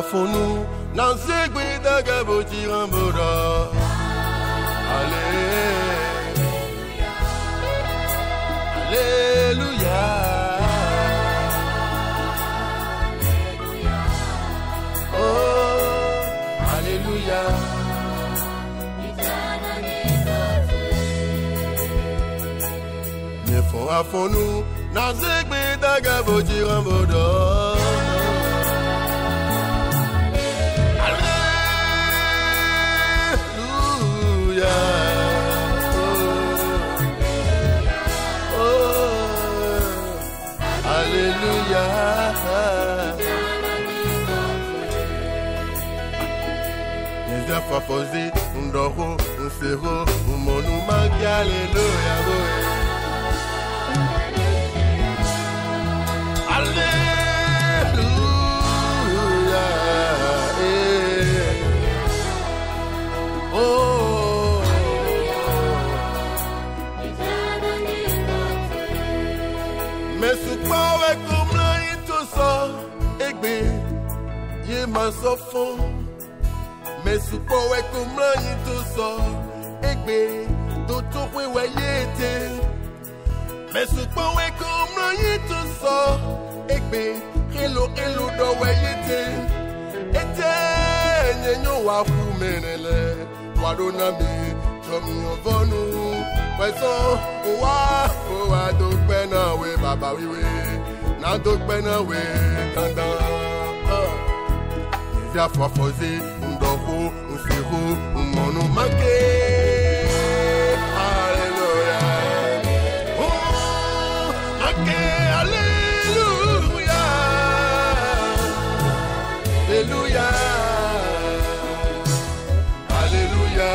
afonu na segwe daga botiramboda. Alléluia. Alléluia. Oh, Alléluia. Ne fo afonu na segwe daga botiramboda. Alléluia. Les affaires posées, on dort, on sera, on nous manque. Alléluia. Alléluia. Oh. Mais ce power comme là il tout ça, égbé, y ma sofon. Mais ce power comme là il tout ça, égbé, d'autres ouais ouais yété. Mais ce power comme là il tout ça, égbé, hello hello do ouais yété. Ete nyenyo wa fumenele, wadonami, chomi ovonu. Wa do pena we baba we na do pena we kanda ya fo foze ndoko usiru umonu make. Alléluia. Oh make. Alléluia. Alléluia. Alléluia.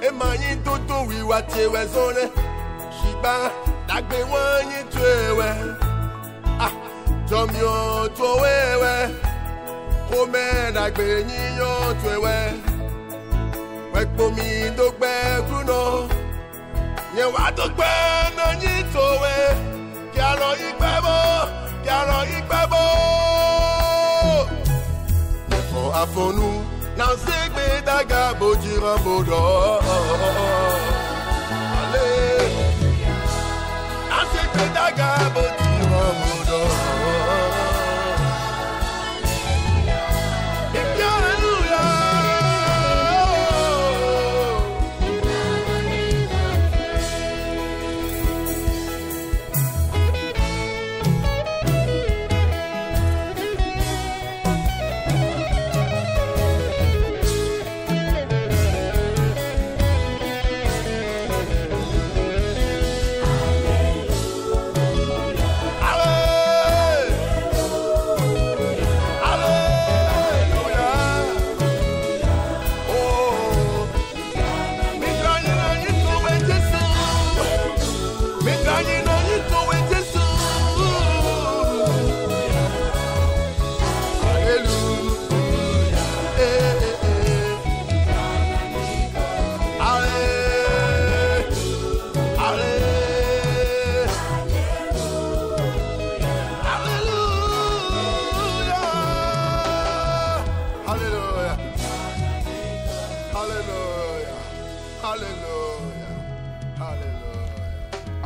Emanyi toto wiwa chewe zone shiba dagbe wanyi twewe ah tomyo towewe kome dagbe nyiyo twewe wekpomi dogbe kuno nye wa dogbe no nyi towe kialo igbebo nefo afonu na segbe daga bojirambodo. Alléluia. Na segbe daga bojirambodo.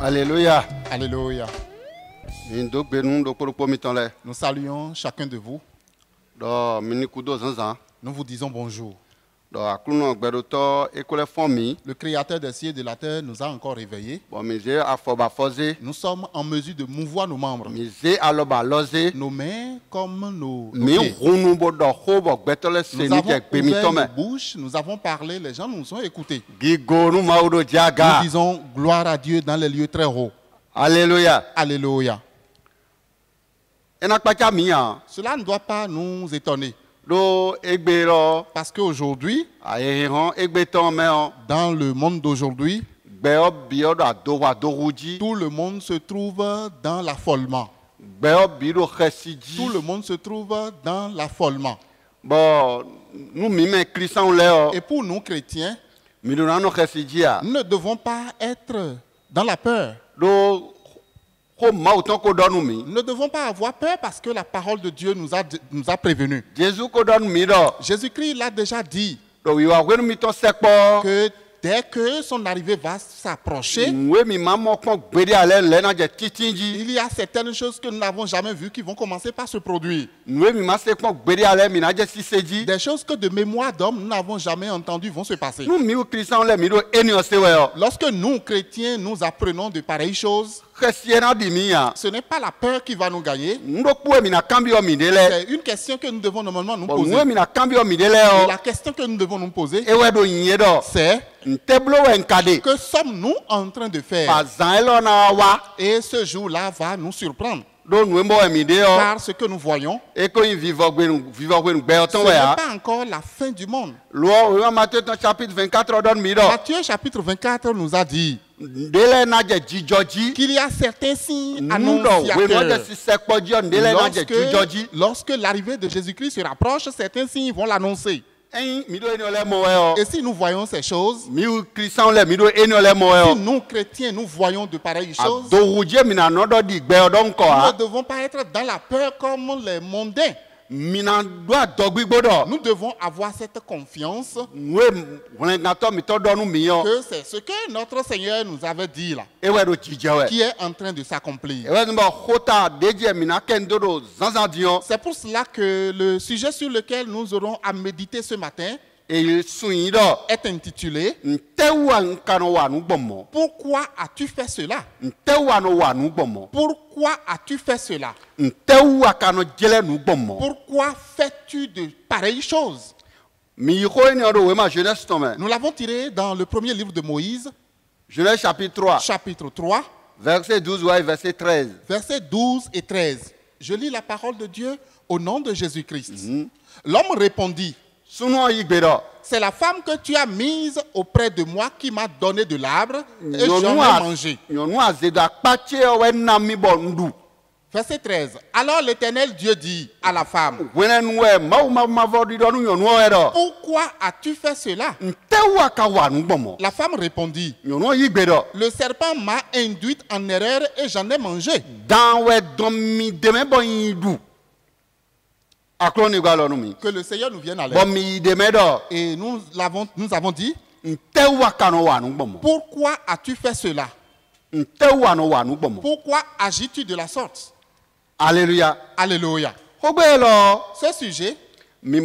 Alléluia. Alléluia. Alléluia. Nous saluons chacun de vous. Nous vous disons bonjour. Le Créateur des cieux et de la terre nous a encore réveillés. Nous sommes en mesure de mouvoir nos membres, nos mains comme nos pieds. Nous avons ouvert nos bouches, nous avons parlé, les gens nous ont écoutés. Nous disons gloire à Dieu dans les lieux très hauts. Alléluia. Alléluia. Cela ne doit pas nous étonner. Parce qu'aujourd'hui, dans le monde d'aujourd'hui, tout le monde se trouve dans l'affolement. Tout le monde se trouve dans l'affolement. Et pour nous chrétiens, nous ne devons pas être dans la peur. Nous ne devons pas avoir peur parce que la parole de Dieu nous a prévenus. Jésus-Christ l'a déjà dit que dès que son arrivée va s'approcher, il y a certaines choses que nous n'avons jamais vues qui vont commencer par se produire. Des choses que de mémoire d'homme nous n'avons jamais entendues vont se passer. Lorsque nous, chrétiens, nous apprenons de pareilles choses, ce n'est pas la peur qui va nous gagner. C'est une question que nous devons normalement nous poser. Et la question que nous devons nous poser, c'est que sommes-nous en train de faire? Et ce jour-là va nous surprendre. Car ce que nous voyons, ce n'est pas encore la fin du monde. Matthieu chapitre 24 nous a dit qu'il y a certains signes annonciateurs. Lorsque l'arrivée de Jésus-Christ se rapproche, certains signes vont l'annoncer. Et si nous voyons ces choses, si nous, chrétiens, nous voyons de pareilles choses, nous ne devons pas être dans la peur comme les mondains. Nous devons avoir cette confiance que c'est ce que notre Seigneur nous avait dit là, qui est en train de s'accomplir. C'est pour cela que le sujet sur lequel nous aurons à méditer ce matin est intitulé « Pourquoi as-tu fait cela? Pourquoi as-tu fait cela? Pourquoi fais-tu de pareilles choses ?» Nous l'avons tiré dans le premier livre de Moïse, Genèse chapitre 3, verset 12 et verset 13. Versets 12 et 13. Je lis la parole de Dieu au nom de Jésus-Christ. L'homme répondit: c'est la femme que tu as mise auprès de moi qui m'a donné de l'arbre et j'en ai mangé. Verset 13. Alors l'Éternel Dieu dit à la femme: pourquoi as-tu fait cela? La femme répondit: le serpent m'a induite en erreur et j'en ai mangé. Que le Seigneur nous vienne à l'aide. Et nous avons dit: pourquoi as-tu fait cela? Pourquoi agis-tu de la sorte? Alléluia. Alléluia. Ce sujet, nous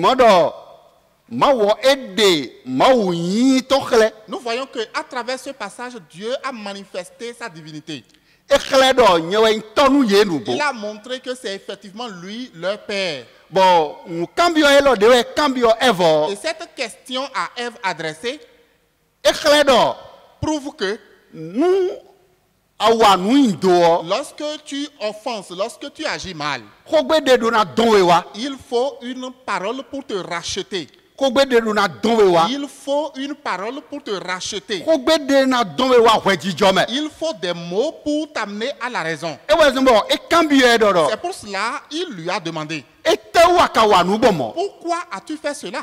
voyons qu'à travers ce passage, Dieu a manifesté sa divinité. Il a montré que c'est effectivement lui, leur Père. Et cette question à Ève adressée prouve que lorsque tu offenses, lorsque tu agis mal, il faut une parole pour te racheter. Il faut une parole pour te racheter. Il faut des mots pour t'amener à la raison. C'est pour cela qu'il lui a demandé: pourquoi as-tu fait cela?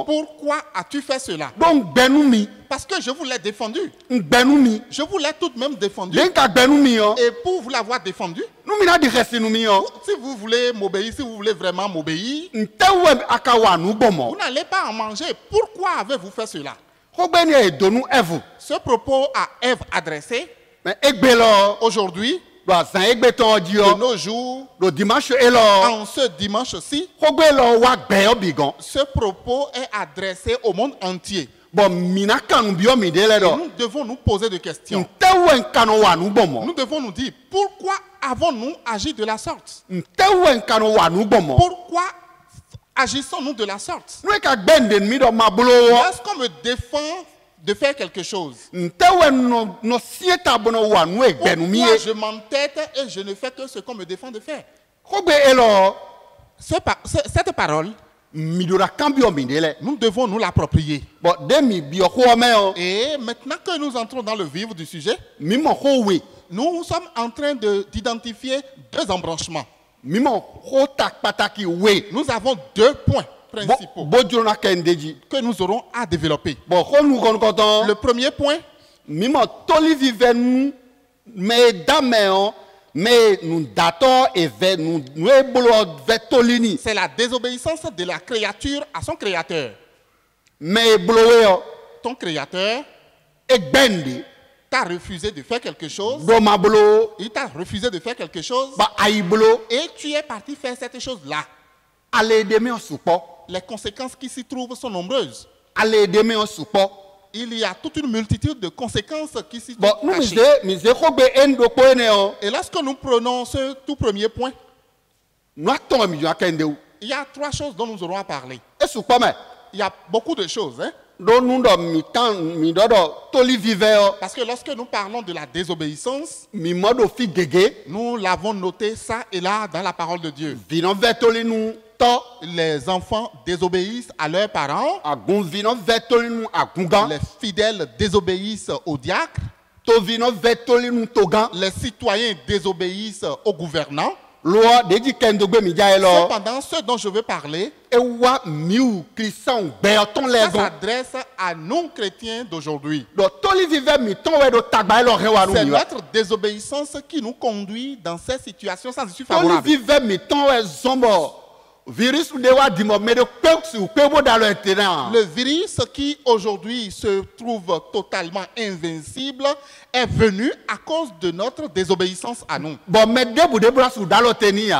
Pourquoi as-tu fait cela? Parce que je vous l'ai défendu. Je vous l'ai tout de même défendu. Et pour vous l'avoir défendu, si vous voulez m'obéir, si vous voulez vraiment m'obéir, vous n'allez pas en manger. Pourquoi avez-vous fait cela? Ce propos à Ève adressé, aujourd'hui, de nos jours, en ce dimanche-ci, ce propos est adressé au monde entier. Et nous devons nous poser des questions. Nous devons nous dire: pourquoi avons-nous agi de la sorte? Pourquoi agissons-nous de la sorte? Lorsqu'on me défend de faire quelque chose, pourquoi je m'entête et je ne fais que ce qu'on me défend de faire? Cette parole, nous devons nous l'approprier. Et maintenant que nous entrons dans le vif du sujet, nous sommes en train d'identifier deux embranchements. Nous avons deux points principaux que nous aurons à développer. Le premier point, Mimo toli vive nous mais dame mais nous dator et nous tolini. C'est la désobéissance de la créature à son créateur. Mais blowe ton créateur t'a refusé de faire quelque chose. Il t'a refusé de faire quelque chose. Et tu es parti faire cette chose-là. Les conséquences qui s'y trouvent sont nombreuses. Il y a toute une multitude de conséquences qui s'y trouvent cachées. Et lorsque nous prenons ce tout premier point, il y a 3 choses dont nous aurons à parler. Il y a beaucoup de choses. Hein? Parce que lorsque nous parlons de la désobéissance, nous l'avons noté ça et là dans la parole de Dieu. Les enfants désobéissent à leurs parents. Les fidèles désobéissent aux diacres. Les citoyens désobéissent aux gouvernants. Cependant, ce dont je veux parler, ça s'adresse à nous chrétiens d'aujourd'hui. C'est notre désobéissance qui nous conduit dans ces situations sans issue favorable. Le virus qui aujourd'hui se trouve totalement invincible est venu à cause de notre désobéissance à nous.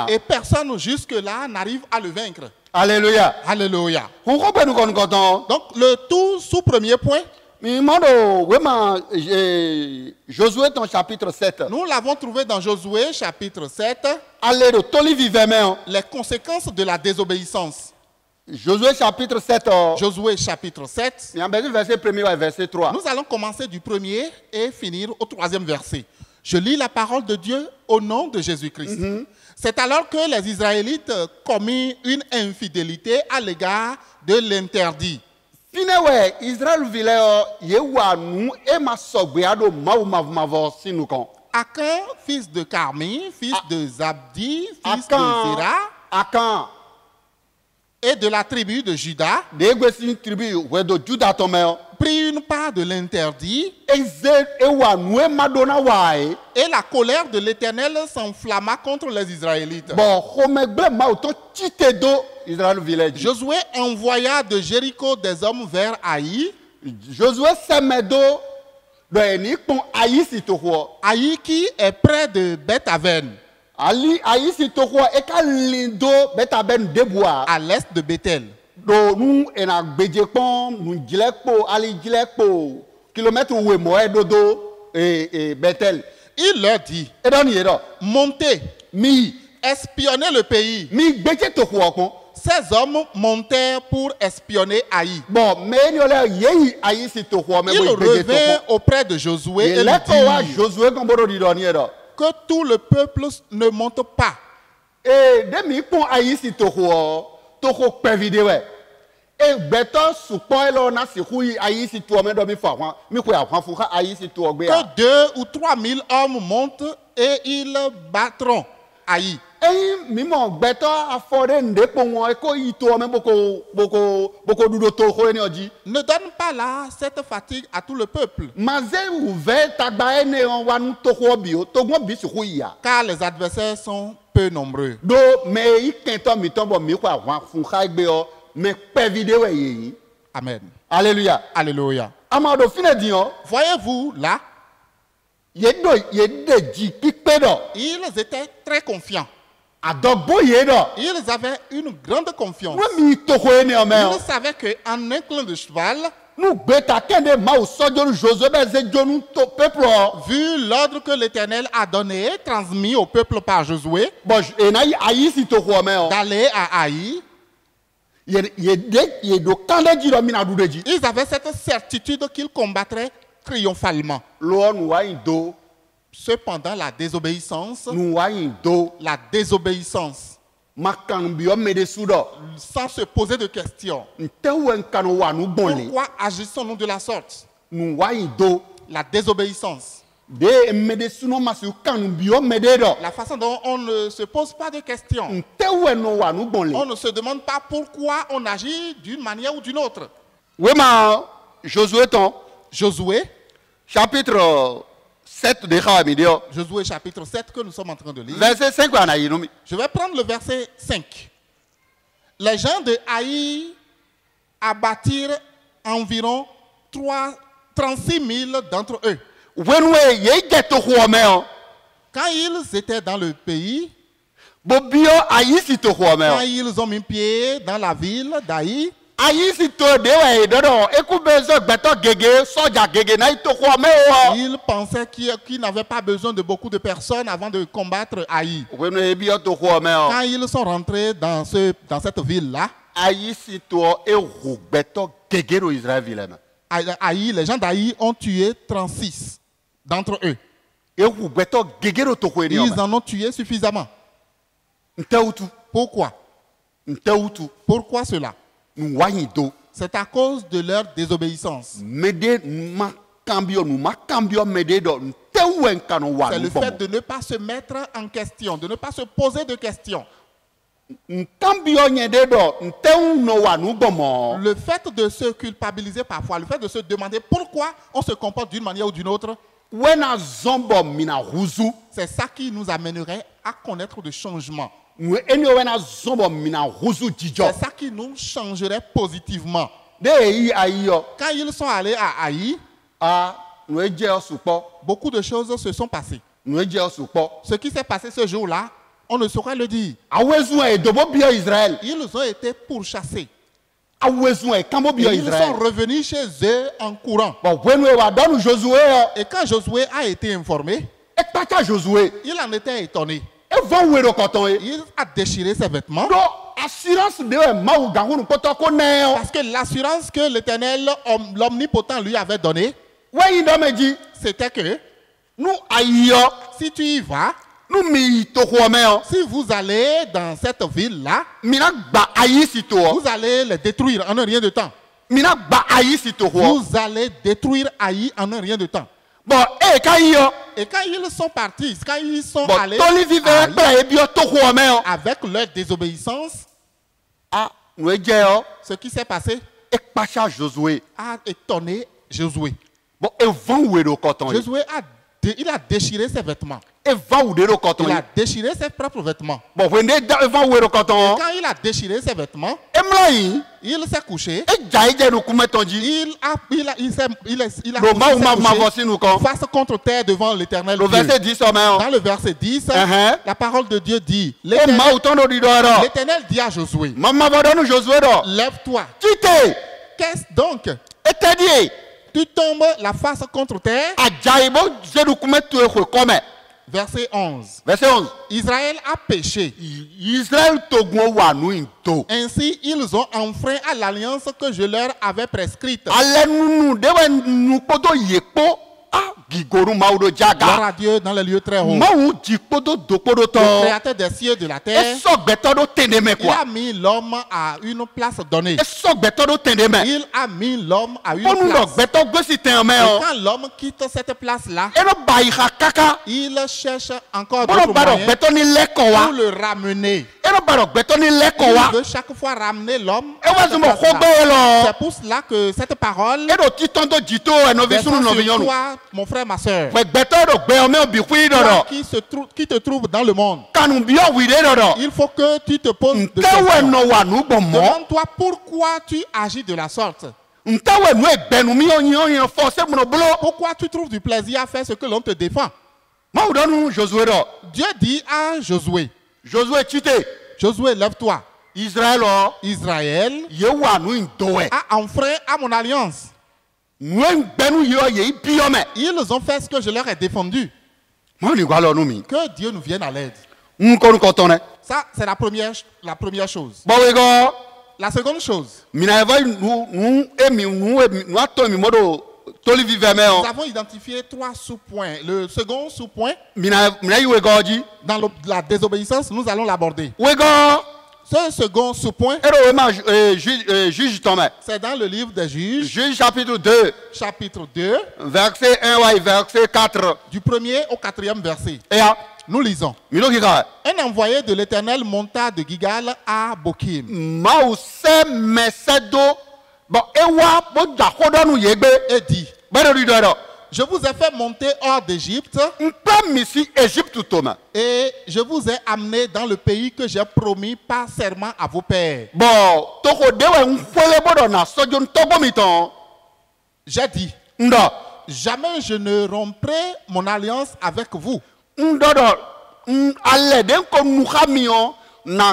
Et personne jusque-là n'arrive à le vaincre. Alléluia. Alléluia. Donc le tout sous-premier point. Josué dans chapitre 7. Nous l'avons trouvé dans Josué chapitre 7. Les conséquences de la désobéissance. Josué chapitre 7. Josué chapitre 7. Verset 3. Nous allons commencer du premier et finir au 3e verset. Je lis la parole de Dieu au nom de Jésus-Christ. C'est alors que les Israélites commirent une infidélité à l'égard de l'interdit. Akan, fils de Carmi, fils de Zabdi, fils de Zera, et de la tribu de Juda, prit une part de l'interdit, et la colère de l'Éternel s'enflamma contre les Israélites. Josué envoya de Jéricho des hommes vers Haï. Haï qui est près de Beth-Aven, à l'est de Bethel. Il leur dit, montez, espionnez le pays. Ces hommes montèrent pour espionner Haï. Ils revinrent auprès de Josué et lui dirent que tout le peuple ne monte pas. Que 2 ou 3 000 hommes montent et ils battront Haï. Ne donne pas là cette fatigue à tout le peuple. Car les adversaires sont peu nombreux. Amen. Alléluia. Alléluia. Voyez-vous là, ils étaient très confiants. Ils avaient une grande confiance. Ils savaient qu'en un clin de cheval, vu l'ordre que l'Éternel a donné, transmis au peuple par Josué, d'aller à Haï, ils avaient cette certitude qu'ils combattraient triomphalement. Cependant, la désobéissance, sans se poser de questions, pourquoi agissons-nous de la sorte? La désobéissance, la façon dont on ne se pose pas de questions, on ne se demande pas pourquoi on agit d'une manière ou d'une autre. Josué, Chapitre 7 de Josué chapitre 7 que nous sommes en train de lire. Verset 5. Je vais prendre le verset 5. Les gens de Haï abattirent environ 36 000 d'entre eux. Quand ils étaient dans le pays, quand ils ont mis pied dans la ville d'Haï, ils pensaient qu'ils n'avaient pas besoin de beaucoup de personnes avant de combattre Haï. Quand ils sont rentrés dans cette ville-là, Haï, les gens d'Haï ont tué 36 d'entre eux. Ils en ont tué suffisamment. Pourquoi? Pourquoi cela? C'est à cause de leur désobéissance. C'est le fait de ne pas se mettre en question, de ne pas se poser de questions. Le fait de se culpabiliser parfois, le fait de se demander pourquoi on se comporte d'une manière ou d'une autre, c'est ça qui nous amènerait à connaître des changements. C'est ça qui nous changerait positivement. Quand ils sont allés à Haï, beaucoup de choses se sont passées. Ce qui s'est passé ce jour-là, on ne saurait le dire. Ils ont été pourchassés. Ils sont revenus chez eux en courant. Et quand Josué a été informé, il en était étonné. Il a déchiré ses vêtements. Parce que l'assurance que l'Éternel, l'Omnipotent, lui avait donnée, c'était que si tu y vas, si vous allez dans cette ville-là, vous allez les détruire en un rien de temps. Vous allez détruire Haï en un rien de temps. Et quand ils sont partis, quand ils sont allés avec leur désobéissance, ce qui s'est passé a étonné Josué. Josué il a déchiré ses vêtements. Il a déchiré ses propres vêtements. Et quand il a déchiré ses vêtements, il s'est couché. Il a couché face contre terre devant l'Éternel Dieu. Dans le verset 10, la parole de Dieu dit, l'Éternel dit à Josué, lève-toi. Qu'est-ce donc? Tu tombes la face contre terre. Verset 11. Israël a péché. Ainsi, ils ont enfreint à l'alliance que je leur avais prescrite. Gloire à Dieu dans les lieux très hauts. Le créateur des cieux et de la terre, il a mis l'homme à une place donnée. Il a mis l'homme à une place. Et quand l'homme quitte cette place-là, il cherche encore d'autres moyens pour le ramener. Il veut chaque fois ramener l'homme. C'est pour cela que cette parole sur toi, mon frère, ma soeur, qui te trouve dans le monde, il faut que tu te poses des questions. Demande-toi pourquoi tu agis de la sorte. Pourquoi tu trouves du plaisir à faire ce que l'on te défend? Dieu dit à Josué, Josué, lève-toi. Israël a enfreint à mon alliance. Ils ont fait ce que je leur ai défendu. Que Dieu nous vienne à l'aide. Ça, c'est la première chose. La seconde chose, nous avons identifié 3 sous-points. Le second sous-point, dans la désobéissance, nous allons l'aborder. Ce second sous-point, c'est dans le livre des Juges. Juges chapitre 2. Chapitre 2. Verset 1 et verset 4. Du 1er au 4e verset. Nous lisons. Un envoyé de l'Éternel monta de Gigal à Bokim. Et dit, Je vous ai fait monter hors d'Égypte. Et je vous ai amené dans le pays que j'ai promis par serment à vos pères. J'ai dit, jamais je ne romprai mon alliance avec vous. Cela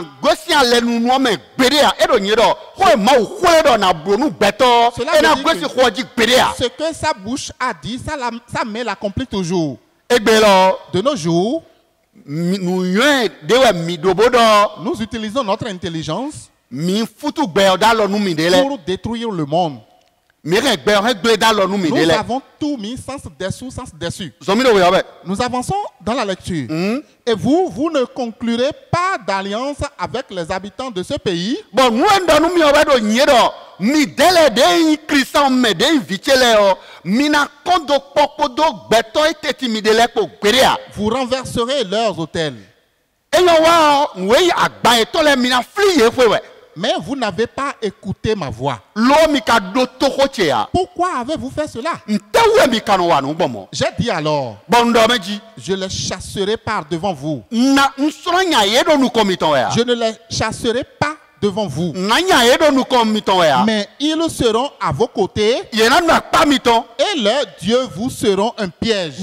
ce que sa bouche a dit, ça met l'accomplit toujours. De nos jours, nous utilisons notre intelligence pour détruire le monde. Nous avons tout mis sens dessus. Nous avançons dans la lecture. Et vous ne conclurez pas d'alliance avec les habitants de ce pays. Vous renverserez leurs autels. Mais vous n'avez pas écouté ma voix. Pourquoi avez-vous fait cela? J'ai dit alors, je les chasserai par devant vous. Je ne les chasserai pas devant vous. Mais ils seront à vos côtés et leurs dieux vous seront un piège.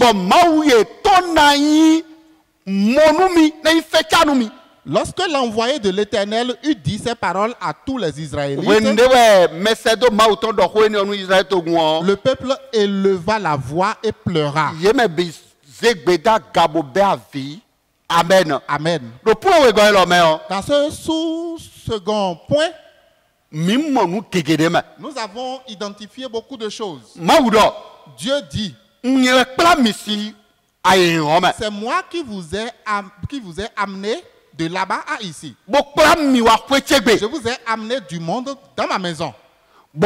Lorsque l'envoyé de l'Éternel eut dit ces paroles à tous les Israélites, le peuple éleva la voix et pleura. Amen. Amen. Dans ce sous-second point, nous avons identifié beaucoup de choses. Dieu dit, c'est moi qui vous ai amené de là-bas à ici. Je vous ai amené du monde dans ma maison. Je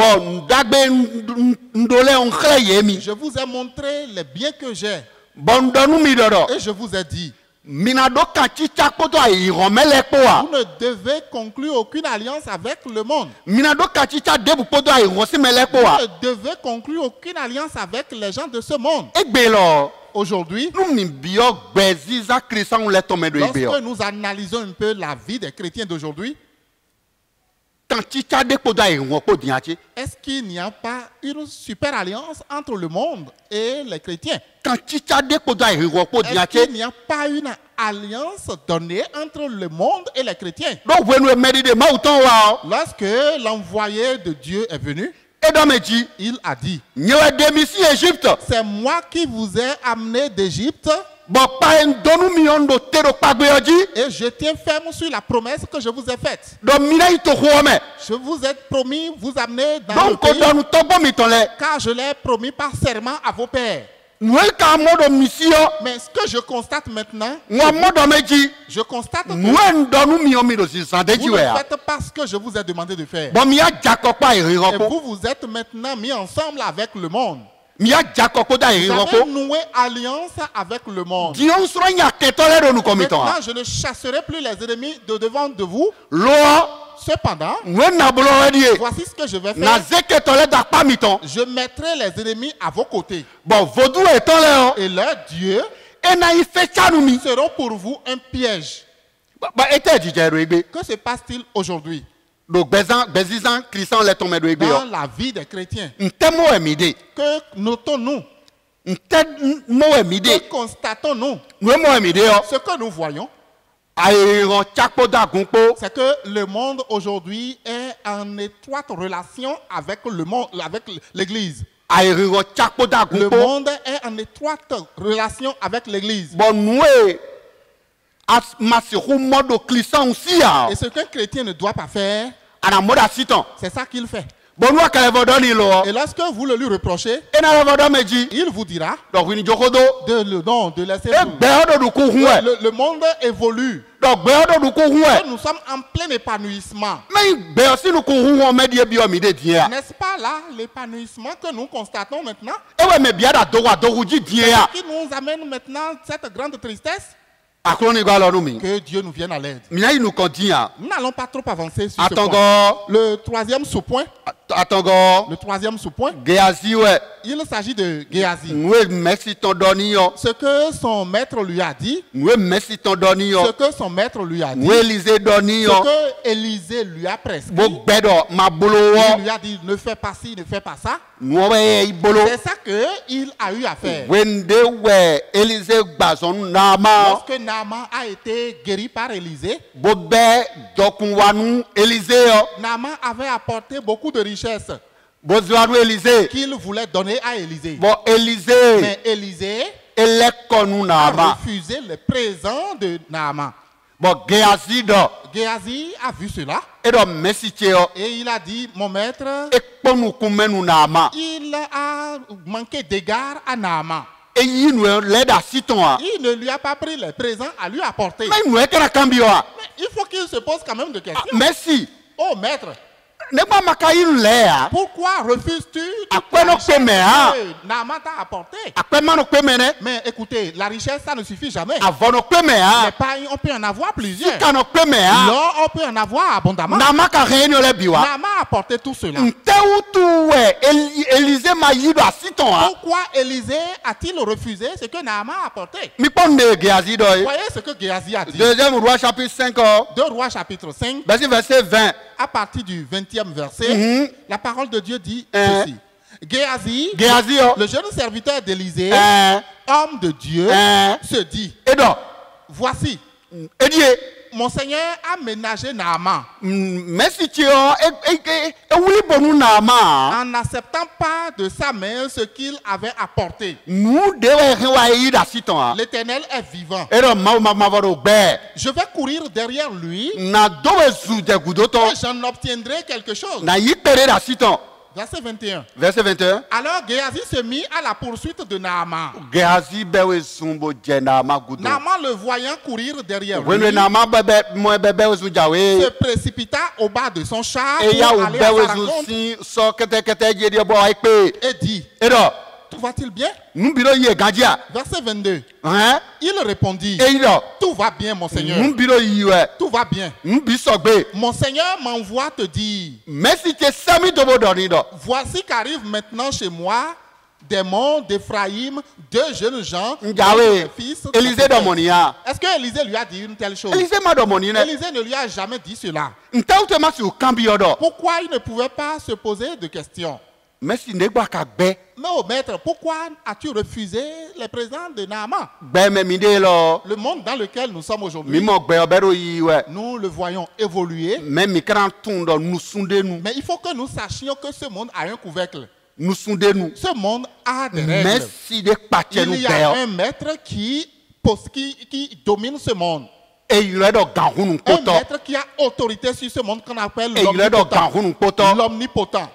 vous ai montré les biens que j'ai. Et je vous ai dit, vous ne devez conclure aucune alliance avec le monde. Vous ne devez conclure aucune alliance avec les gens de ce monde. Aujourd'hui, lorsque nous analysons un peu la vie des chrétiens d'aujourd'hui, est-ce qu'il n'y a pas une super alliance entre le monde et les chrétiens? Est-ce qu'il n'y a pas une alliance donnée entre le monde et les chrétiens? Lorsque l'envoyé de Dieu est venu, il a dit, c'est moi qui vous ai amené d'Égypte. Et je tiens ferme sur la promesse que je vous ai faite. Je vous ai promis vous amener dans le pays, car je l'ai promis par serment à vos pères. Mais ce que je constate maintenant, je constate que vous ne faites pas ce que je vous ai demandé de faire. Et vous êtes maintenant mis ensemble avec le monde. Vous avez noué alliance avec le monde. Maintenant, je ne chasserai plus les ennemis de devant de vous. Cependant, voici ce que je vais faire. Je mettrai les ennemis à vos côtés. Et leurs dieux seront pour vous un piège. Que se passe-t-il aujourd'hui dans la vie des chrétiens? Que notons-nous? Que constatons-nous? Ce que nous voyons, c'est que le monde aujourd'hui est en étroite relation avec le monde, avec l'Église. Le monde est en étroite relation avec l'Église. Et ce qu'un chrétien ne doit pas faire, c'est ça qu'il fait. Et lorsque vous le lui reprochez, il vous dira de laisser le monde évolue. Et nous sommes en plein épanouissement. N'est-ce pas là l'épanouissement que nous constatons maintenant? Ce qui nous amène maintenant cette grande tristesse. Que Dieu nous vienne à l'aide. Nous n'allons pas trop avancer sur ce point. Le troisième sous-point. Le troisième sous-point. Il s'agit de Géasi. Ce que son maître lui a dit. Ce que son maître lui a dit. Ce que Élisée lui a prescrit. Il lui a dit ne fais pas ci, ne fais pas ça. C'est ça qu'il a eu à faire. Lorsque Naaman a été guéri par Élisée, Naaman avait apporté beaucoup de richesses qu'il voulait donner à Élisée. Mais Élisée a refusé le présent de Naaman. Géasi a vu cela et il a dit, mon maître, il a manqué d'égard à Naaman. Il ne lui a pas pris les présents à lui apporter. Mais il faut qu'il se pose quand même des questions. Merci. Oh maître, pourquoi refuses-tu que Naaman t'a apporté? Mais écoutez, la richesse, ça ne suffit jamais. L'épargne, on peut en avoir plusieurs. L'or, on peut en avoir abondamment. Naaman a apporté tout cela. Pourquoi Élisée a-t-il refusé ce que Naaman a apporté? Voyez ce que Géasi a dit. 2 Rois chapitre 5. 2 Rois chapitre 5. Verset 20. À partir du 20e verset, la parole de Dieu dit ceci. Géasi, le jeune serviteur d'Élisée, homme de Dieu, se dit, voici, mon Seigneur a ménagé Naaman en n'acceptant pas de sa main ce qu'il avait apporté. L'Éternel est vivant. Je vais courir derrière lui et j'en obtiendrai quelque chose. Verset 21. Alors Géasi se mit à la poursuite de Naaman. Naaman le voyant courir derrière lui, se précipita au bas de son char pour aller à sa rencontre et dit, tout va-t-il bien? Verset 22. Il répondit, tout va bien mon Seigneur. Tout va bien. Mon Seigneur m'envoie te dire, voici qu'arrive maintenant chez moi des monts d'Éphraïm 2 jeunes gens, fils. Est-ce que Élisée lui a dit une telle chose? Élisée ne lui a jamais dit cela. Pourquoi il ne pouvait pas se poser de questions? Mais au maître, pourquoi as-tu refusé les présents de Naaman? Le monde dans lequel nous sommes aujourd'hui, nous le voyons évoluer. Mais il faut que nous sachions que ce monde a un couvercle. Ce monde a des règles. Il y a un maître qui domine ce monde. Un maître qui a autorité sur ce monde qu'on appelle l'omnipotent.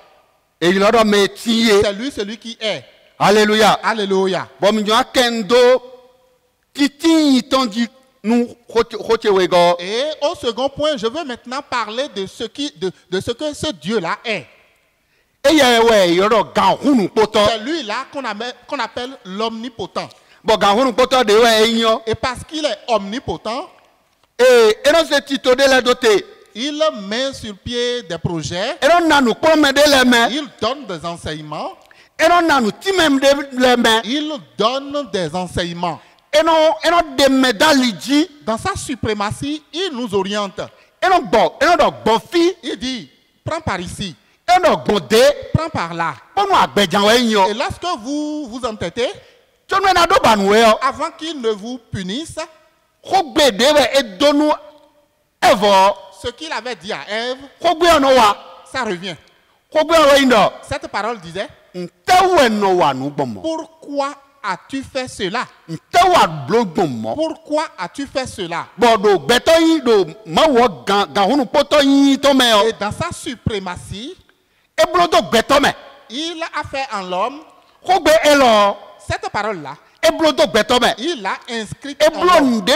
C'est lui celui qui est. Alléluia. Alléluia. Et au second point, je veux maintenant parler de ce que ce Dieu-là est. C'est lui-là qu'on appelle l'omnipotent. Et parce qu'il est omnipotent, il met sur pied des projets. Il donne des enseignements. Il donne des enseignements. Dans sa suprématie, il nous oriente. Il dit, prends par ici. Prends par là. Et lorsque vous vous entêtez, avant qu'il ne vous punisse, ce qu'il avait dit à Ève, ça revient. Cette parole disait, pourquoi as-tu fait cela? Pourquoi as-tu fait cela? Et dans sa suprématie, il a fait en l'homme cette parole-là. Il a inscrit en l'homme. Il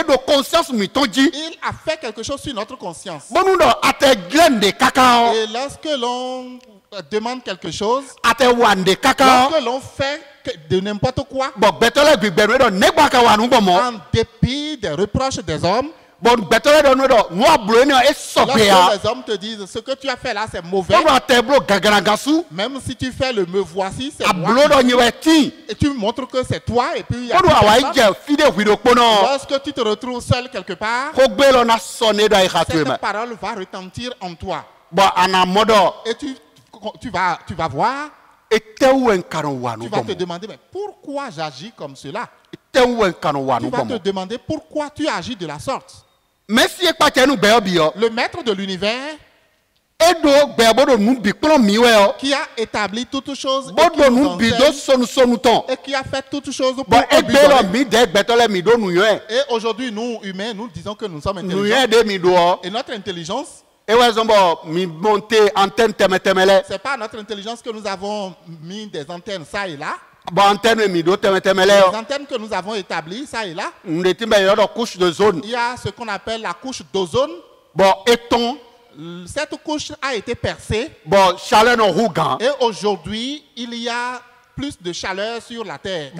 a fait quelque chose sur notre conscience. Et lorsque l'on demande quelque chose, lorsque l'on fait de n'importe quoi. En dépit des reproches des hommes. Lorsque les hommes te disent ce que tu as fait là c'est mauvais, même si tu fais le me voici, c'est moi. Et tu montres que c'est toi et puis il y a lorsque tu te retrouves seul quelque part, cette parole va retentir en toi. Et tu vas voir, tu vas te demander mais pourquoi j'agis comme cela? Tu vas te demander pourquoi tu agis de la sorte. Le maître de l'univers qui a établi toutes choses et qui a fait toutes choses pour et aujourd'hui nous humains nous disons que nous sommes intelligents et notre intelligence c'est pas notre intelligence que nous avons mis des antennes ça et là. Les antennes que nous avons établies, ça et là, il y a ce qu'on appelle la couche d'ozone. Cette couche a été percée. Et aujourd'hui, il y a plus de chaleur sur la terre.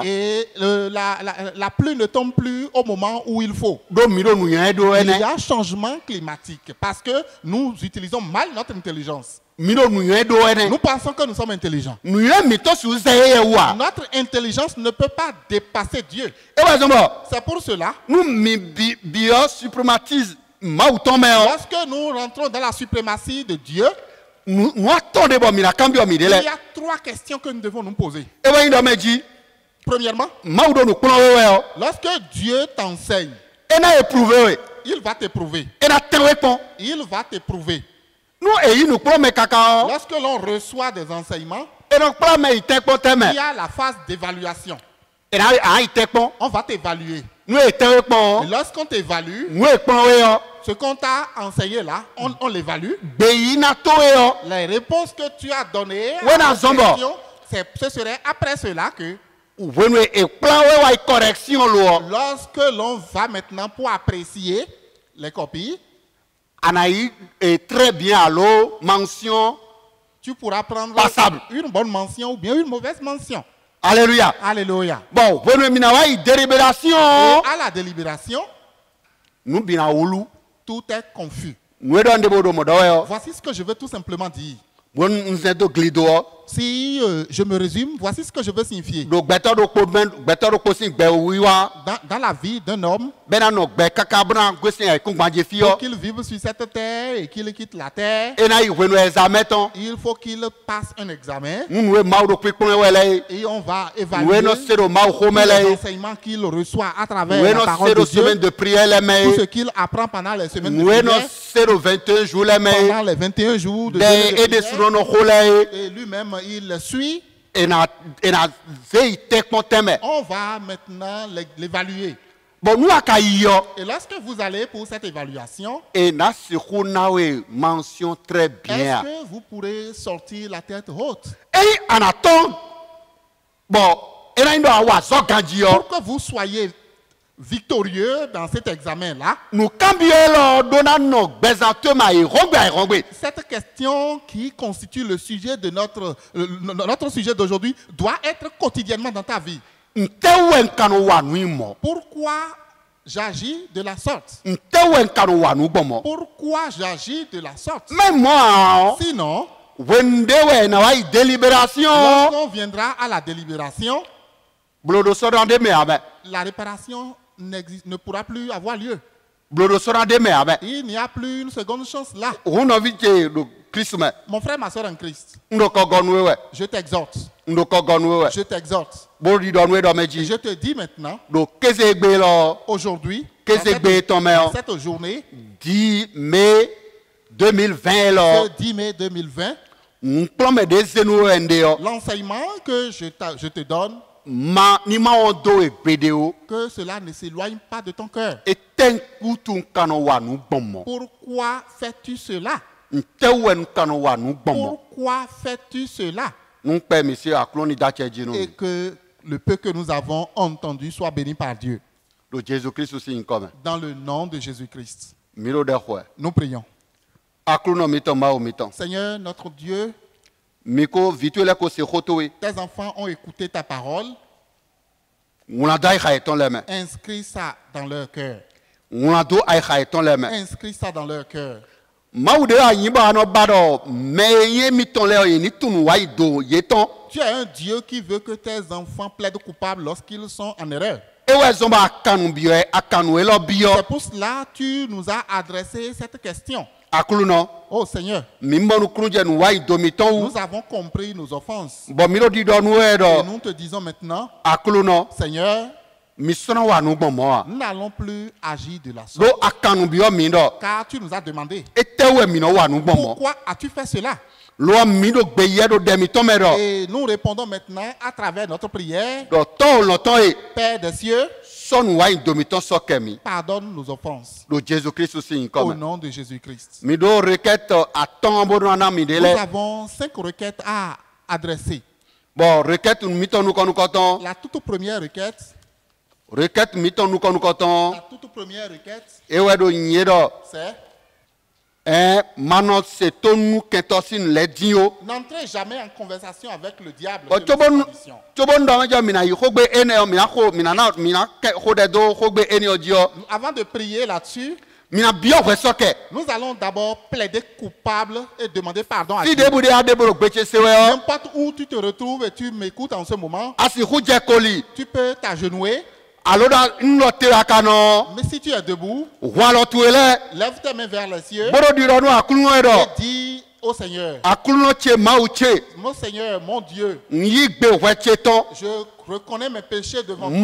Et la pluie ne tombe plus au moment où il faut. Il y a changement climatique parce que nous utilisons mal notre intelligence. Nous pensons que nous sommes intelligents. Notre intelligence ne peut pas dépasser Dieu. C'est pour cela lorsque nous rentrons dans la suprématie de Dieu, il y a 3 questions que nous devons nous poser. Premièrement, lorsque Dieu t'enseigne, il va t'éprouver. Il va t'éprouver. Lorsque l'on reçoit des enseignements, il y a la phase d'évaluation. On va t'évaluer. Et lorsqu'on t'évalue, ce qu'on t'a enseigné là, on l'évalue. Les réponses que tu as données à la question, ce serait après cela que lorsque l'on va maintenant pour apprécier les copies, Anaï est très bien à l'eau, mention. Tu pourras prendre une bonne mention ou bien une mauvaise mention. Alléluia. Alléluia. Bon, délibération. Et à la délibération, tout est confus. Voici ce que je veux tout simplement dire. Si je me résume, voici ce que je veux signifier. Dans la vie d'un homme, pour qu'il vive sur cette terre et qu'il quitte la terre, il faut qu'il passe un examen et on va évaluer les enseignements qu'il reçoit à travers la parole de Dieu, tout ce qu'il apprend pendant les semaines de prière, pendant les 21 jours de prière, et lui-même il suit. On va maintenant l'évaluer. Et lorsque vous allez pour cette évaluation, est-ce que vous pourrez sortir la tête haute? Pour que vous soyez victorieux dans cet examen-là, cette question qui constitue le sujet de notre sujet d'aujourd'hui doit être quotidiennement dans ta vie. Pourquoi j'agis de la sorte? Pourquoi j'agis de la sorte? Sinon, lorsqu'on viendra à la délibération, la réparation ne pourra plus avoir lieu. Il n'y a plus une seconde chance là. Mon frère, ma soeur en Christ, je t'exhorte. Je t'exhorte. Et je te dis maintenant, aujourd'hui, dans cette journée, 10 mai 2020, l'enseignement que je te donne, que cela ne s'éloigne pas de ton cœur. Pourquoi fais-tu cela? Pourquoi fais-tu cela? Et que le peu que nous avons entendu soit béni par Dieu. Dans le nom de Jésus-Christ. Nous prions. Seigneur, notre Dieu, Tes enfants ont écouté ta parole. Inscris ça dans leur cœur. Inscris ça dans leur cœur. Tu es un Dieu qui veut que tes enfants plaident coupables lorsqu'ils sont en erreur. C'est pour cela que tu nous as adressé cette question. Oh Seigneur, nous avons compris nos offenses. Et nous te disons maintenant, Seigneur, nous n'allons plus agir de la sorte. Car tu nous as demandé. Pourquoi as-tu fait cela? Et nous répondons maintenant à travers notre prière. Père des cieux, pardonne nos offenses. Au nom de Jésus-Christ. Nous avons 5 requêtes à adresser. La toute première requête. La toute première requête. C'est n'entrez jamais en conversation avec le diable. Avant de prier là-dessus, nous allons d'abord plaider coupable et demander pardon à Dieu. N'importe où tu te retrouves et tu m'écoutes en ce moment, tu peux t'agenouiller. Mais si tu es debout, lève tes mains vers les cieux et dis au Seigneur, mon Seigneur, mon Dieu, je reconnais mes péchés devant toi.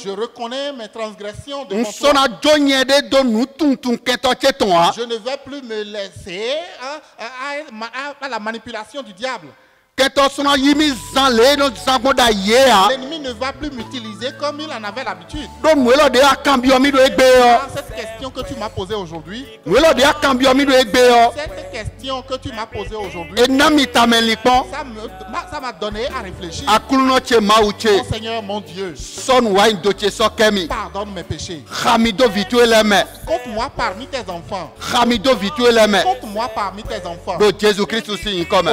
Je reconnais mes transgressions devant toi. Je ne vais plus me laisser à la manipulation du diable. L'ennemi ne va plus m'utiliser comme il en avait l'habitude. Cette question que tu m'as posée aujourd'hui, ça m'a donné à réfléchir. Mon Seigneur, mon Dieu, pardonne mes péchés. Compte-moi parmi tes enfants. Compte-moi parmi tes enfants.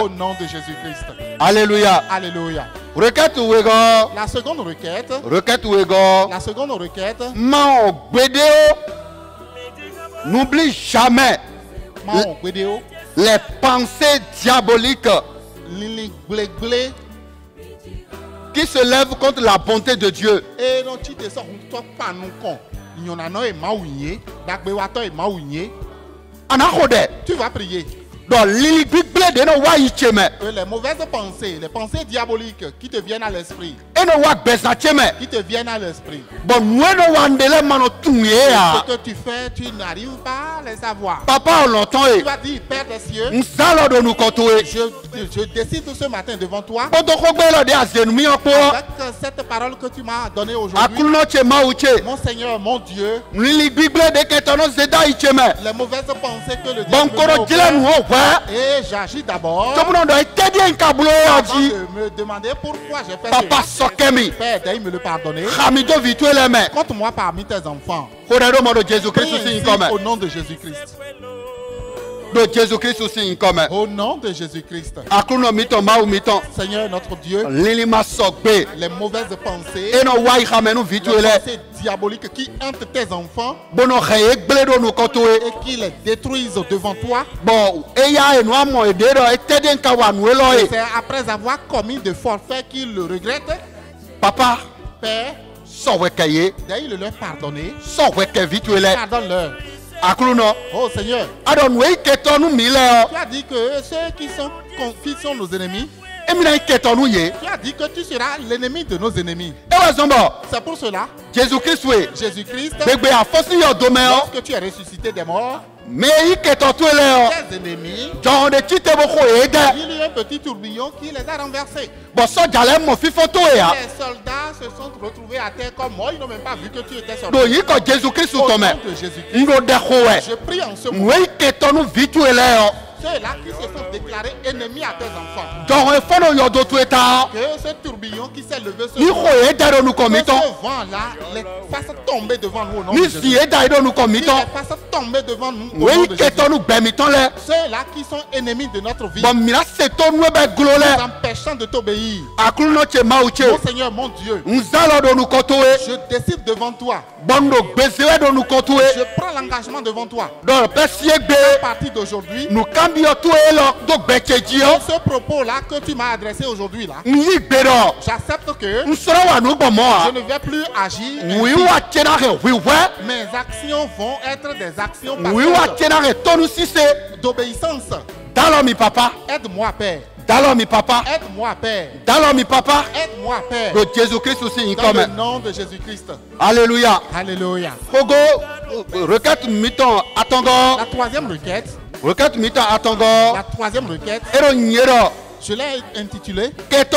Au nom de Jésus-Christ. Alléluia. Alléluia. La seconde requête. N'oublie jamais les pensées diaboliques qui se lèvent contre la bonté de Dieu. Tu vas prier. Les mauvaises pensées, les pensées diaboliques qui te viennent à l'esprit. Qui te viennent à l'esprit. Ce que tu fais, tu n'arrives pas à les savoir. Tu vas dire, Père des cieux, je décide ce matin devant toi, avec cette parole que tu m'as donnée aujourd'hui, mon Seigneur, mon Dieu, les mauvaises pensées que le diable et j'agis d'abord avant de me demander pourquoi j'ai fait cela. Père, d'ailleurs me le pardonner. Compte-moi parmi tes enfants. Au nom de Jésus-Christ. Au nom de Jésus-Christ. Seigneur notre Dieu, les mauvaises pensées, les pensées diaboliques qui hantent tes enfants et qui les détruisent devant toi. C'est après avoir commis de forfaits qu'ils le regrettent. Papa, Père, d'ailleurs leur pardonner. Pardonne-leur. Oh Seigneur, tu as dit que ceux qui sont nos ennemis, tu as dit que tu seras l'ennemi de nos ennemis. C'est pour cela, Jésus-Christ, lorsque tu es ressuscité des morts, tes ennemis, il y a eu un petit tourbillon qui les a renversés. Les soldats se sont retrouvés à terre comme moi, ils n'ont même pas vu que tu étais sorti. Au nom de Jésus-Christ, je prie en ce moment. Ceux-là qui se sont déclarés ennemis à tes enfants. Donc il faut nous yodo tout état. Que ce tourbillon qui s'est levé ce Ni khoye daro nous comme que étant. ce vent-là les fasse tomber devant nous au nom Ni de Jésus. si daro nous comme Qu'il étant. les fasse tomber devant nous au nom Oui de que Jésus. ton nous bémiton là. Ceux-là qui sont ennemis de notre vie, Bon mira c'est ton nous be glole. nous empêchant de t'obéir. Akulu no che mauche. Mon Seigneur, mon Dieu, Nzalo do nous kotoe. je décide devant toi. Bondo bezewe do nous kotoe. Je prends l'engagement devant toi. Donc pesie À gbe. partir d'aujourd'hui, Nous cambio tout et lo do becheji o. ce propos-là que tu m'as adressé aujourd'hui, là, Ni gbero. j'accepte que Nsoro wa nous bon je moi. ne vais plus agir. Oui ainsi. wa tena re oui ouais. Mes actions vont être des actions Oui wa parfaites tena re tonu sise. d'obéissance. Dalo mi papa. Aide-moi, Père. Dalo mi papa. Aide-moi, Père. Dalo mi papa. Aide-moi, Père. De Jésus Christ aussi Dans le comme. nom de Jésus-Christ. Alléluia. Alléluia. Fogo requête miton atongo. La troisième requête, Requête miton atongo. la troisième requête, Ero nyero. je l'ai intitulée Keto.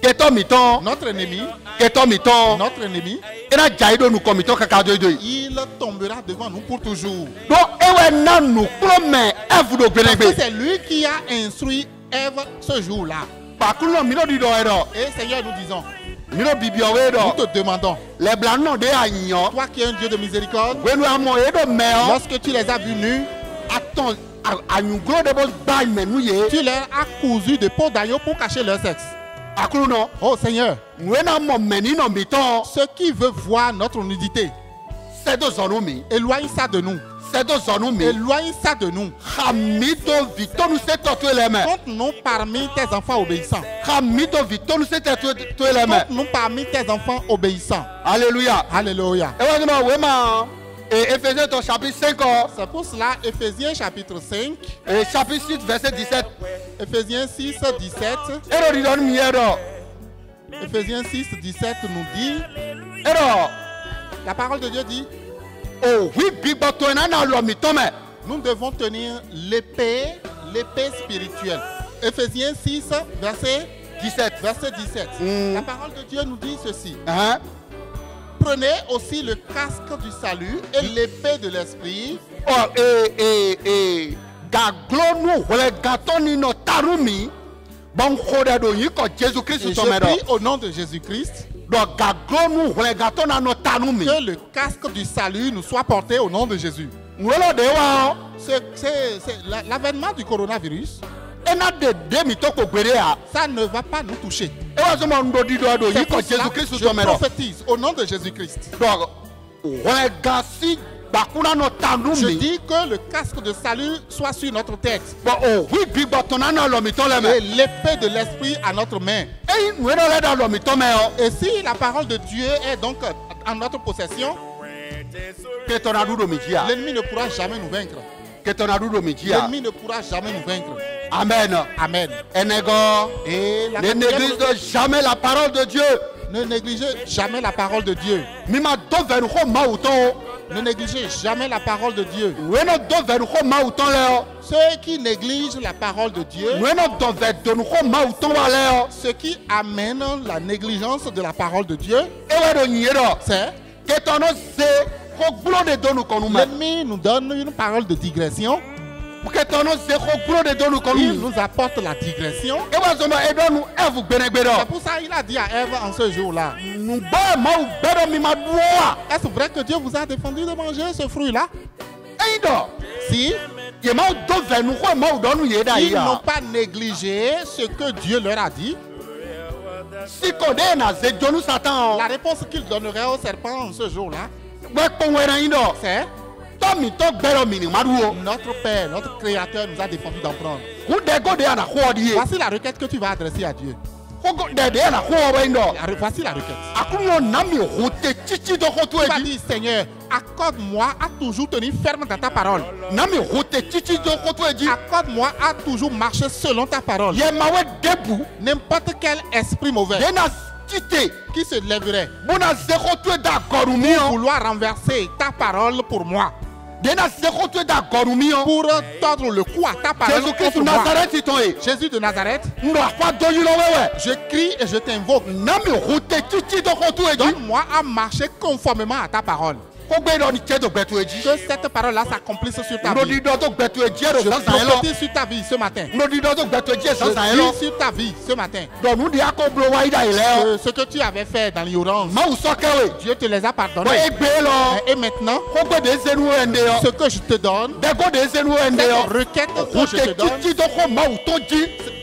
Keto miton. Notre ennemi, Keto miton. notre ennemi, Ena jaido nous comme miton kaka doido. il tombera devant nous pour toujours. Donc ewe nanu prome evu do Parce que gbenegbe. c'est lui qui a instruit Ève ce jour-là. Pakulo mino di do edo. Et Seigneur, nous disons, Mino bibio we nous do. te demandons, Les blancs non de agnon. toi qui es un Dieu de miséricorde, Wenu amo edo meo. lorsque tu les as vus nus, Attends, anyugro de bos bail menu ye. tu leur as cousu des peaux d'agneau pour cacher leur sexe. Akulu no. Oh Seigneur, Wena mo meni no miton. ceux qui veulent voir notre nudité, C'est de zonumi. éloigne ça de nous. C'est de zonumi. Éloigne ça de nous. Hamito vito nous c'est toi les mains. Compte-nous parmi tes enfants obéissants. Hamito vito nous c'est toi les mains. Compte-nous parmi tes enfants obéissants. Alléluia. Alléluia. Et voilà wema. Et Ephésiens ton chapitre 5 C'est pour cela, Éphésiens chapitre 5, et chapitre 6 verset 17. Éphésiens 6, 17. Ero di don miero. Éphésiens 6, 17 nous dit, Ero. la parole de Dieu dit, Oh oui bibo to na na lo miton me. nous devons tenir l'épée spirituelle. Éphésiens 6, verset 17. 17. La parole de Dieu nous dit ceci. Hein? Prenez aussi le casque du salut et l'épée de l'esprit. Oh gaglo nu wole gato ni no tarumi. Bon khode do yi ko Jésus Christ Et je to me do. prie au nom de Jésus-Christ Donc gaglo nu wole gato na no tarumi. que le casque du salut nous soit porté au nom de Jésus. Wolo de wa. L'avènement du coronavirus, Ena de mi to ko gbere a. ça ne va pas nous toucher. E wa so mo ndo di do C'est yi ko pour Jésus cela, Christ je to me do. prophétise au nom de Jésus-Christ. Donc wole gasi bakuna no Je tarumi. dis que le casque de salut soit sur notre tête Bon oh oui bibo to na na lo mi to le et me. l'épée de l'esprit à notre main. E nu no le da lo mi to me o. Et si la parole de Dieu est donc en notre possession, Ke to na du do mi ji a. l'ennemi ne pourra jamais nous vaincre. Ke to na du do mi ji a. L'ennemi ne pourra jamais nous vaincre. Amen. Amen. Enego. Et la Ne quatrième néglige jamais la parole de Dieu. ne négligez jamais la parole de Dieu. Mima do venu ko mauton. Ne négligez jamais la parole de Dieu. Weno do venu ko mauton le. Ceux qui négligent la parole de Dieu, Weno do venu ko mauton wa le. ce qui amène la négligence de la parole de Dieu, Ewe do nyero. c'est Ke tono se ko glo de do nu ko nu me. l'ennemi nous donne une parole de digression. Ke tono se ko glo de do nu ko Il nu. nous apporte la digression. Ewa zo ma edo nu evu gbenegbe do. C'est pour ça qu'il a dit à Ève en ce jour-là, Nu ba mau bedo mi ma duwa. est-ce vrai que Dieu vous a défendu de manger ce fruit-là? Eido. Si Ye mau do venu ko mau do nu ye da ils n'ont ya. pas négligé ce que Dieu leur a dit, Si ko de na ze jonu satan. la réponse qu'il donnerait au serpent en ce jour-là, We ko wera indo. c'est To mi to gbero mi ni ma duwo. notre Père, notre Créateur nous a défendu d'en prendre. Ku de go de na ko di ye. Voici la requête que tu vas adresser à Dieu. Ko go de na ko wa indo. Voici la requête. Akuno nami rote chichi do ko to Tu vas eji. dire, Seigneur, accorde-moi à toujours tenir ferme dans ta parole. Nami rote chichi do ko to eji. Accorde-moi à toujours marcher selon ta parole. Ye ma we debu. N'importe quel esprit mauvais De na tite. qui se lèverait Bona ze ko to da gorumi pour on. vouloir renverser ta parole pour moi, De na ze ko to da gorumi on. pour tordre le cou à ta parole Jésus Christ contre moi. Nazareth to e. Jésus de Nazareth, Ndo kwa do yilo wewe. je crie et je t'invoque. Nami rote chichi do ko to eji. Donne-moi à marcher conformément à ta parole. Que cette parole-là s'accomplisse sur ta vie. Je prophétise sur ta vie ce matin. Je dis sur ta vie ce matin. Ce que tu avais fait dans l'ignorance, Dieu te les a pardonnés. Et maintenant, ce que je te donne, cette requête que je te donne,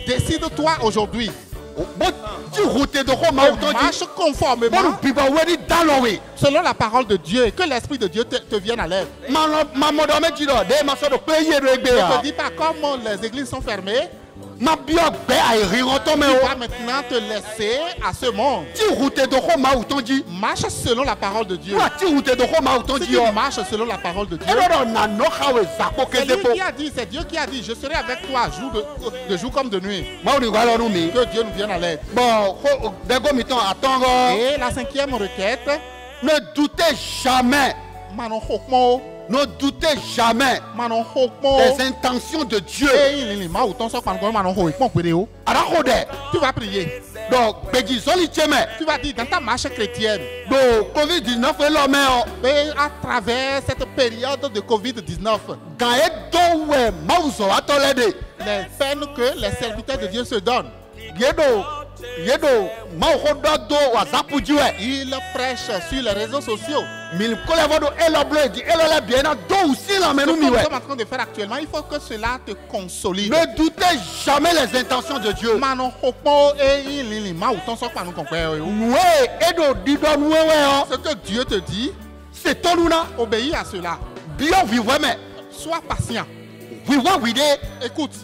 décide-toi aujourd'hui. Marche conformément selon la parole de Dieu et que l'Esprit de Dieu te vienne à l'aide. Ne te dis pas comme les églises sont fermées. Tu vas maintenant te laisser à ce monde. Marche selon la parole de Dieu. Si tu marches selon la parole de Dieu, c'est Dieu qui a dit, je serai avec toi de jour comme de nuit. Que Dieu nous vienne à l'aide. Et la cinquième requête, ne doutez jamais. Ne doutez jamais des intentions de Dieu. Tu vas prier. Donc, tu vas dire dans ta marche chrétienne. À travers cette période de Covid-19, les peines que les serviteurs de Dieu se donnent. Il prêche sur les réseaux sociaux. Ce que nous sommes en train de faire actuellement, il faut que cela te consolide. Ne doutez jamais les intentions de Dieu. Ce que Dieu te dit, c'est ton nom. Obéis à cela. Sois patient. Écoute,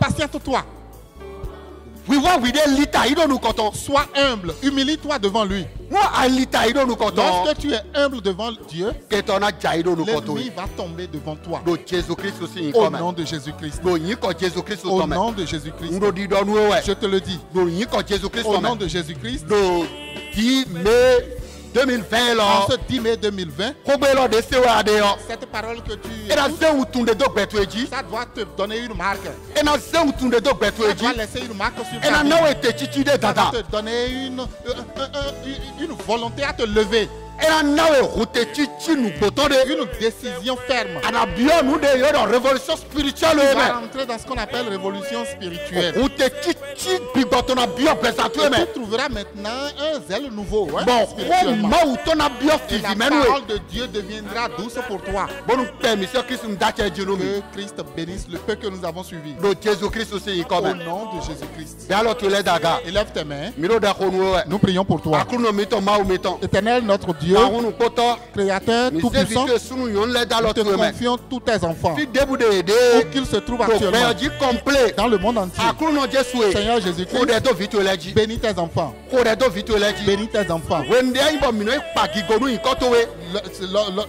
patiente-toi. Sois humble, humilie-toi devant lui. Lorsque tu es humble devant Dieu, l'ennemi va tomber devant toi. Au nom de Jésus-Christ. Au nom de Jésus-Christ. Je te le dis. Au nom de Jésus-Christ. 2020 en ce 10 mai 2020, cette parole que tu écoutes, ça doit te donner une marque. Ça doit laisser une marque sur ta vie. Ça doit te donner une volonté à te lever. Une décision ferme. Tu vas rentrer dans ce qu'on appelle révolution spirituelle. Tu trouveras maintenant un zèle nouveau. Spirituellement. Et la parole de Dieu deviendra douce pour toi. Que Christ bénisse le peu que nous avons suivi. Au nom de Jésus-Christ. Élève tes mains. Nous prions pour toi. Éternel, notre Dieu, Créateur tout-puissant, nous te confions tous tes enfants, où qu'ils se trouvent actuellement, dans le monde entier. Seigneur Jésus-Christ, bénis tes enfants. Bénis tes enfants.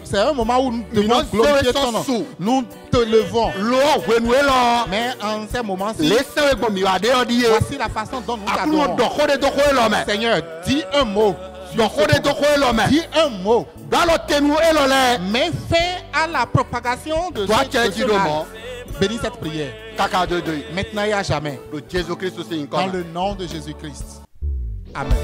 C'est un moment où nous devons glorifier ton nom. Nous te levons. Mais en ces moments-ci, voici la façon dont nous t'adorons. Seigneur, dis un mot. Dis un mot. Mais fais à la propagation de ce mot. Bénis cette prière. Maintenant et à jamais. Dans le nom de Jésus-Christ. Amen.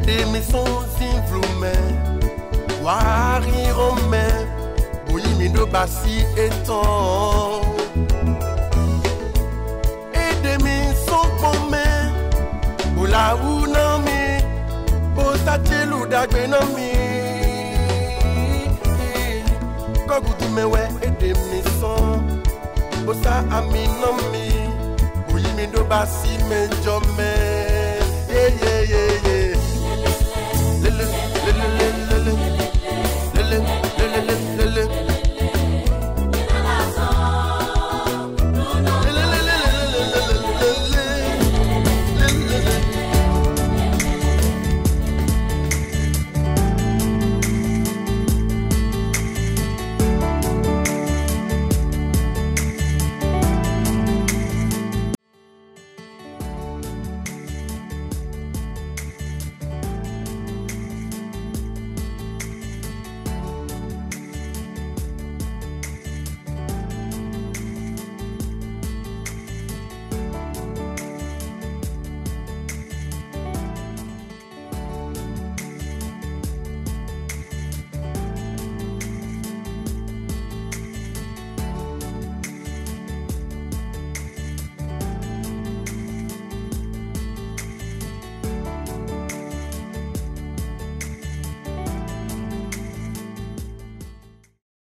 des maisons invlume, wari rome, boyimi do basi eton. Et des maisons pomme, bola unami, bosachelu dagbenami. Kogudu mewe et des maisons, bosa aminami, boyimi do basi me jome. Yeah, yeah, yeah.